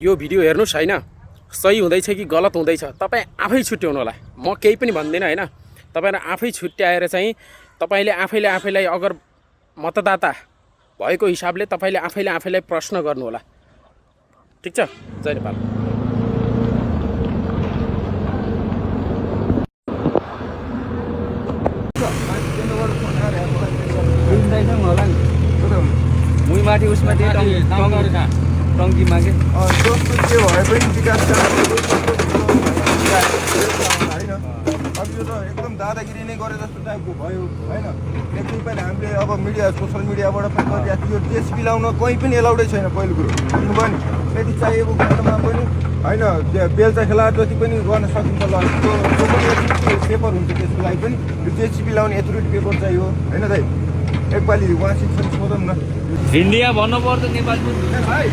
यो भिडियो हेर्नुस् हैन, सही हुँदैछ कि गलत हुँदैछ तपाईँ आफै छुट्याउनु होला। म केही पनि भन्दिनँ हैन। तपाईहरु आफै छुट्याएर चाहिँ तपाईले आफैलाई अगर मतदाता भएको हिसाबले तपाईले आफैलाई प्रश्न गर्नु होला। ठीक छ? जय नेपाल। मुई माथि उसमा टङ्की मागे जस्तो के भए पनि विकास होइन। अब यो त एकदम दादागिरी नै गरे जस्तो टाइपको भयो होइन। एकदिन पनि हामीले अब मिडिया सोसल मिडियाबाट पनि गरिरहेको थियो। जेसिबी लाउन कहीँ पनि एलाउडै छैन। पहिलो कुरो बुझ्नुभयो नि। यदि चाहिएको खण्डमा पनि होइन बेलचा खेला जति पनि गर्न सकिन्छ। ल त्यो पनि पेपर हुन्छ, त्यसको लागि पनि यो जेसिबी लाउने एथोरिटी पेपर चाहियो होइन दाइ। एकपालि उहाँसित सोधौँ न। इन्डिया भन्नुपर्छ नेपालको भाइ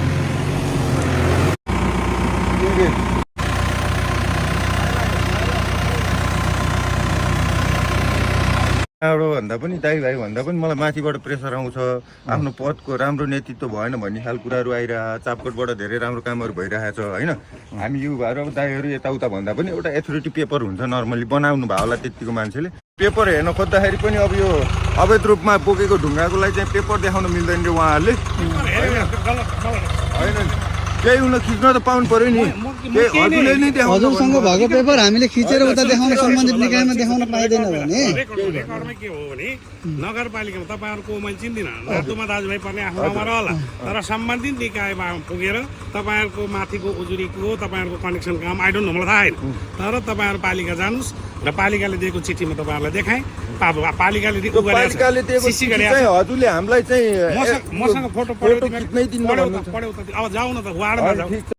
भन्दा पनि दाइ भाइ भन्दा पनि मलाई माथिबाट प्रेसर आउँछ। आफ्नो पदको राम्रो नेतृत्व भएन भन्ने खालको कुराहरू आइरहेको। चापकोटबाट धेरै राम्रो कामहरू भइरहेको छ होइन। हामी युवाहरू अब दाइहरू यताउता भन्दा पनि एउटा एथोरिटी पेपर हुन्छ, नर्मली बनाउनु भयो होला त्यतिको मान्छेले। पेपर हेर्न खोज्दाखेरि पनि अब यो अवैध रूपमा बोकेको ढुङ्गाको लागि चाहिँ पेपर देखाउन मिल्दैन रे उहाँहरूले होइन। केही हुन खिच्न त पाउनु पर्यो नि। हजुरले नै देखाउनु हजुरसँग भएको पेपर हामीले खिचेर उता देखाउन सम्बन्धित निकायमा देखाउन पाइँदैन भने रेकर्डमै के हो भने नगरपालिकामा तपाईँहरूको मैले चिन्दिनँ, नातुमा दाजुभाइ पर्ने आफ्नो ठाउँमा रहला, तर सम्बन्धित निकायमा पुगेर तपाईँहरूको माथिको उजुरीको तपाईँहरूको कनेक्सन काम आई डोन्ट नो, मलाई थाहा छैन। तर तपाईँहरू पालिका जानुहोस् र पालिकाले दिएको चिठीमा तपाईँहरूलाई देखाएँ। पालिकाले दिएको हजुरले हामीलाई चाहिँ मसँग फोटो पढ्यो, अब जाऊ न त वार्डमा जाऊ।